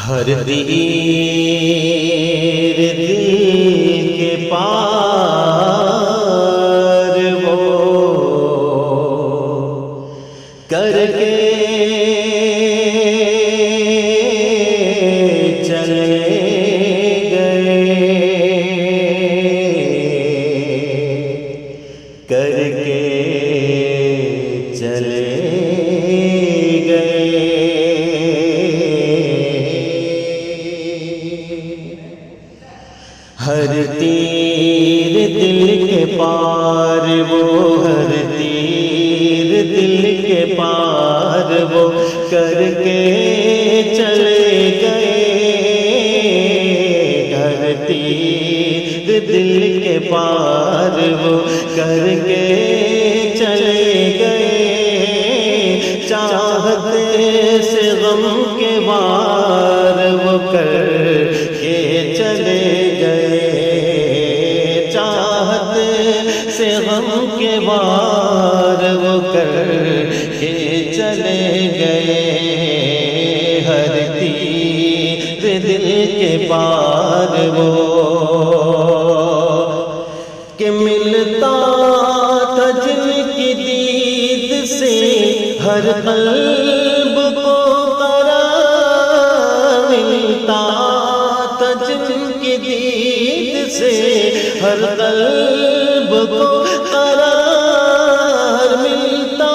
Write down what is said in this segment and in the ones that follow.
ہر تیر دل کے پار وہ کر کے چلے گئے، کر کے چلے گئے۔ ہر تیر دل کے پار وہ، ہر تیر دل کے پار وہ کر کے چلے گئے، ہر تیر دل کے پار وہ کر کے چلے گئے۔ چاہتے سے غم کے وار وہ کر کے چلے گئے، چاہتے سے غم کے وار وہ کر کے چلے گئے۔ ہر تیر دل کے پار وہ کہ ملتا تھا جن کی دید سے ہر قلب کو قرار، ملتا تھا جن کی دید سے ہر قلب کو قرار، ملتا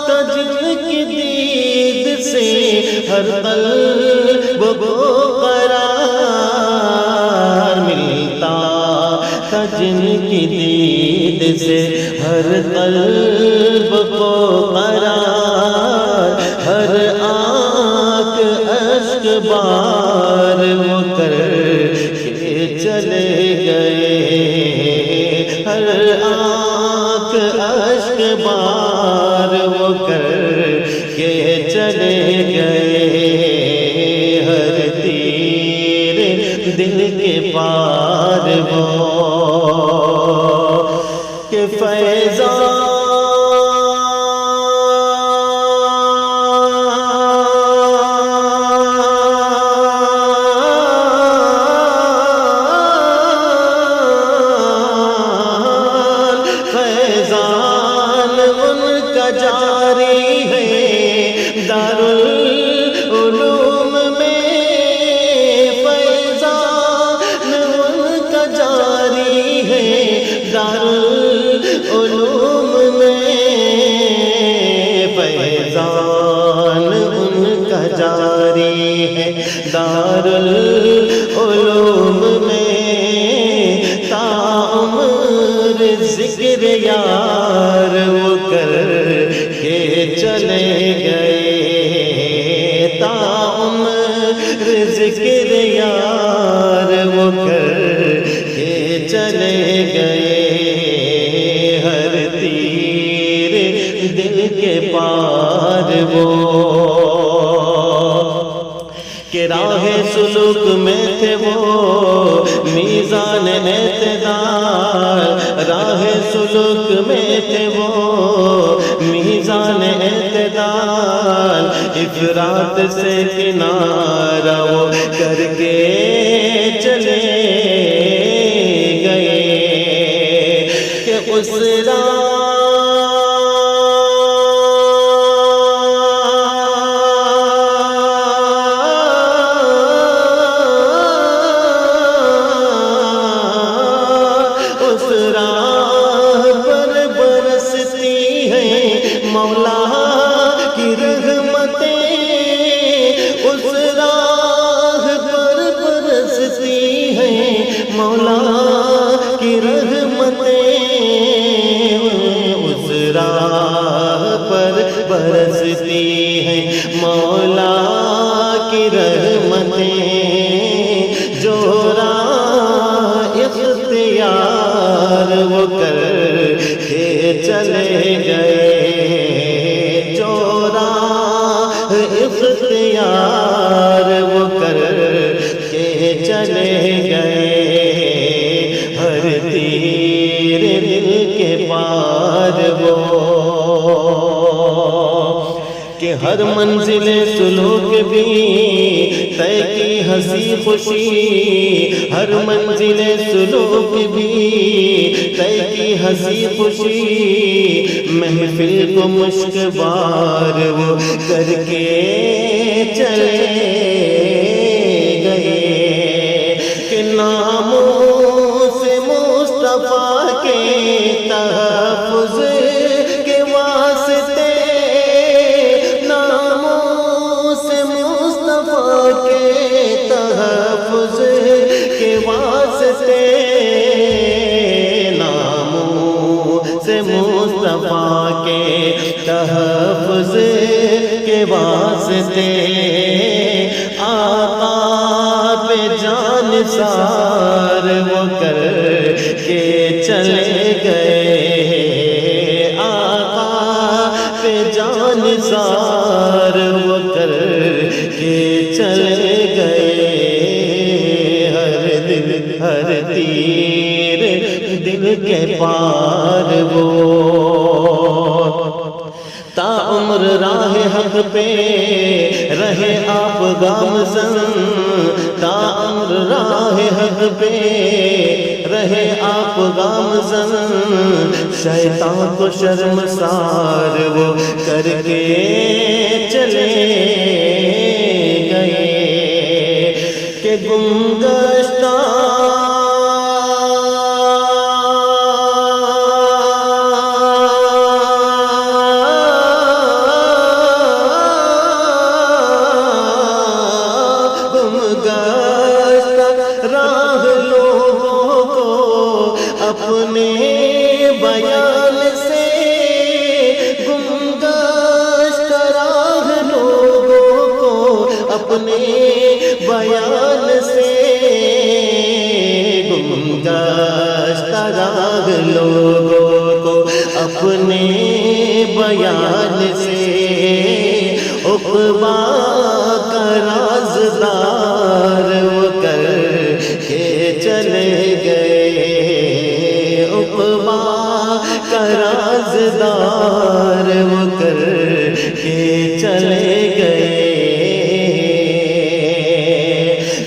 تھا جن کی دید سے ہر قلب کو قرار، ملتا تھا جن کی دید سے ہر قلب کو قرار۔ ہر آنکھ اشک بار وہ کر کے چلے گئے، ہر آنکھ اشک بار وہ کر کے چلے گئے۔ ہر تیر دل کے پار وہ کہ فیضان ان کا جاری ہے دارالعلوم میں، فیضان ان کا جاری ہے دارالعلوم میں، فیضان ان کا جاری ہے دارالعلوم میں، تا عمر ذکر یار وہ کر کے چلے گئے، تا عمر ذکر یار وہ کر کے چلے گئے۔ ہر تیر دل کے پار وہ کہ راہ سلوک میں تھے وہ میزان اعتدال، راہ سلوک میں تھے وہ میزان اعتدال، افراط سے کنارہ وہ کر کے چلے گئے کہ اس راہ پر برستی ہیں مولا کی رحمتیں، اس راہ پر برستی ہیں مولا کی رحمتیں، اس راہ پر برستی ہیں مولا کی رحمتیں، جو راہ اختیار وہ کر کے چلے گئے، جو راہ اختیار وہ کر کے چلے گئے۔ ہر تیر دل کے پار وہ کہ ہر منزل سلوک بھی طے ہنسی خوشی ہر منزل سلوک بھی طے کی ہنسی خوشی محفل کو مشک بار وہ کر کے چلے گئے کہ ناموں سے مصطفیٰ کے تحفظ کے واسطے ناموں سے مصطفیٰ کے تحفظ کے واسطے ناموں سے مصطفیٰ کے تحفظ کے واسطے آقا پہ جان سار وہ کر کے چلے گئے آقا پہ جان سار وہ کر کے چلے گئے ہر تیر دل کے پار وہ تا عمر راہ حق پہ رہے آپ گامزن تا عمر راہ حق پہ رہے آپ گامزن شیطان کو شرمسار وہ کر کے چلے گئے کہ گمگشتہ راہ لوگوں کو اپنے بیان سے گمگشتہ راہ لوگوں کو اپنے بیان سے گمگشتہ راہ لوگوں کو اپنے بیان سے عقبیٰ کا رازدار وہ کر کے چلے گئے عقبیٰ کا رازدار وہ کر کے چلے گئے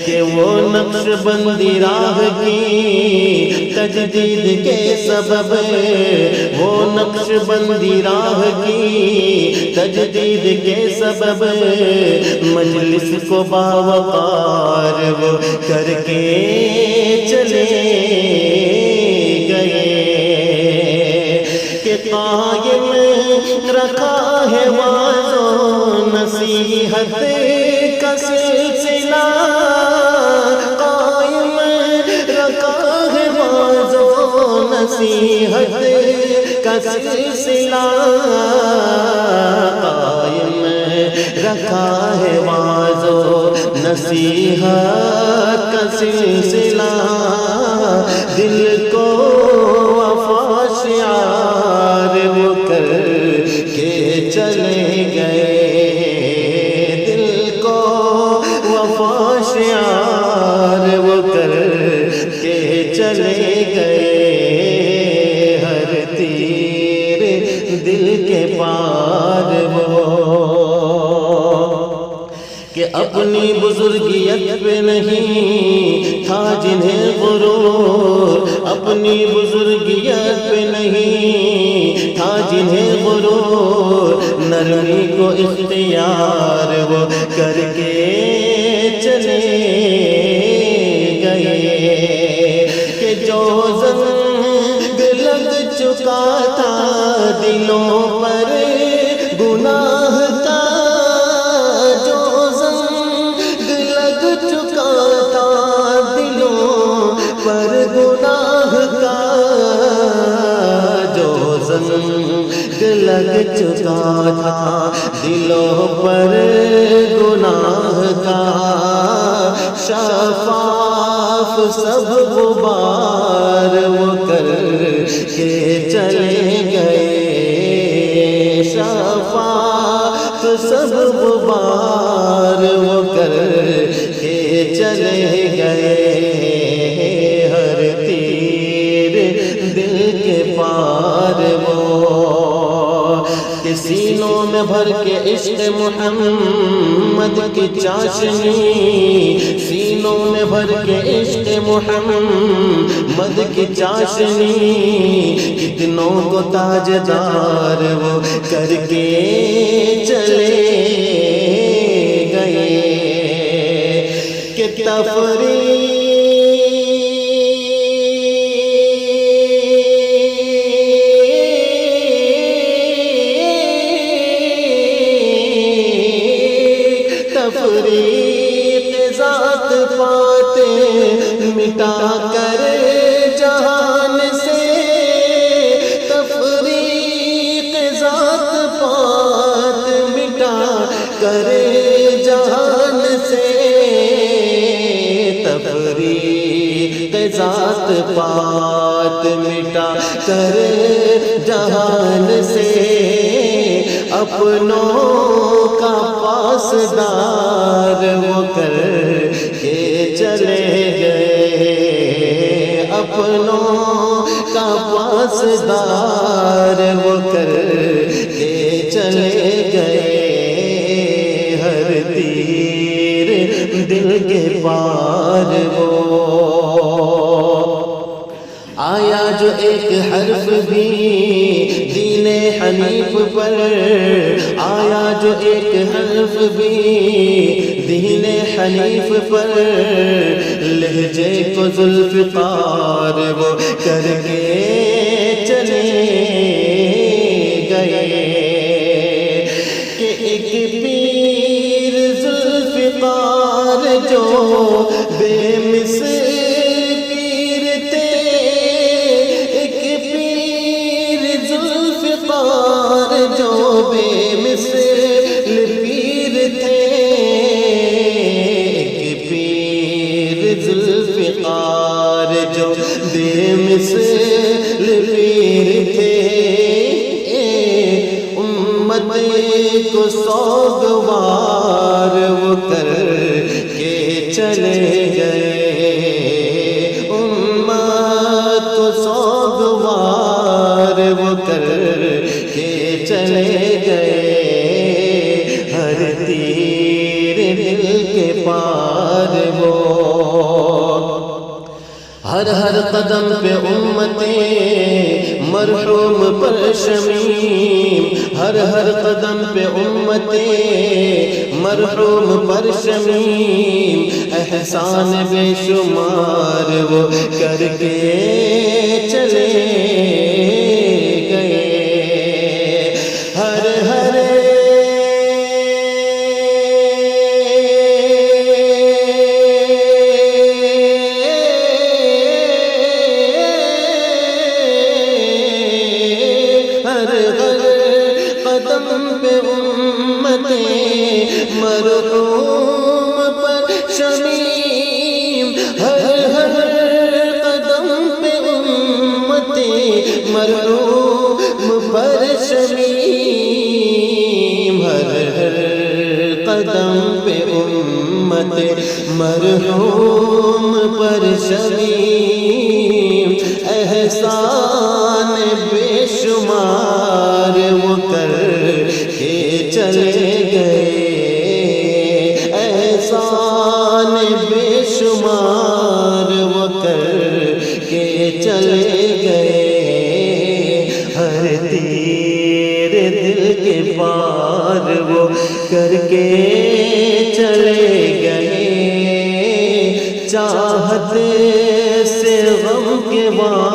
کہ وہ نقش بندی راہ کی تجدید کے سبب وہ نقش بندی راہ کی تجدید کے سبب مجلس کو باوقار وہ کر کے چلے گئے کہ قائم رکھا ہے واعظ و نصیحت کا سلسلہ قائم رکھا ہے واعظ و نصیحت کا سلسلہ قائم رکھا ہے واعظ و نصیحت کا سلسلہ دل کو وفا شعار وہ کر کے چلے گئے دل کو وفا شعار وہ کر کے چلے گئے ہر تیر دل کے پار وہ کہ اپنی بزرگیت پہ نہیں تھا جنہیں غرور اپنی بزرگیت پہ نہیں تھا جنہیں غرور نرمی کو اختیار وہ کر کے چلے گئے کہ جو زنگ لگ چکا تھا دلوں پر گناہ کا جو زنگ لگ چکا تھا دلوں پر گناہ کا جو زنگ لگ چکا تھا دلوں پر گناہ کا شفاف سب غبار وہ کر کے چلے گئے شفاف سب غبار وہ کر کے چلے گئے ہر تیر دل کے پار وہ کہ سینوں میں بھر کے عشق محمد کی چاشنی سینوں میں بھر کے عشق محمد کی چاشنی، کتنوں کو تاجدار وہ کر کے چلے گئے کہ تفریق ذات پاتے مٹا کر جہان سے، تفریق ذات پات مٹا کر جہان سے، تفریق ذات پات مٹا کر جہان سے، اپنوں کا پاسدار وہ کر کے چلے گئے، اپنوں کا پاسدار وہ کر کے چلے گئے، ہر تیر دل کے پار وہ آیا جو ایک حرف بھی دین حنیف پر، آیا جو ایک حرف بھی دین حنیف پر، لہجے کو ذوالفقار وہ کر کے چلے گئے کہ ایک پیر ذوالفقار جو بے مثل جو بے مثل پیر تھے، ایک پیر ذوالفقار جو بے مثل پیر تھے، امت کو سوگوار وہ کر کے چلے گئے، امت کو سوگوار وہ کر کے چلے گئے، ہر تیر دل کے پار وہ، ہر ہر قدم پہ امتیں مرحوم پر شمیم، ہر ہر قدم پہ امتیں مرحوم پر شمیم، احسان بے شمار وہ کر کے چلے گئے، ہر ہر قدم پہ امتیں مرحوم پر شمیم، ہر ہر قدم پہ امتیں مرحوم پر شمیم، ہر ہر قدم پہ امتیں مرحوم پر شمیم، احسان بے شمار وہ کر کے چلے گئے، احسان بے شمار وہ کر کے چلے گئے، ہر تیر دل کے پار وہ کر کے چلے گئے، چاہتے سے غم کے بعد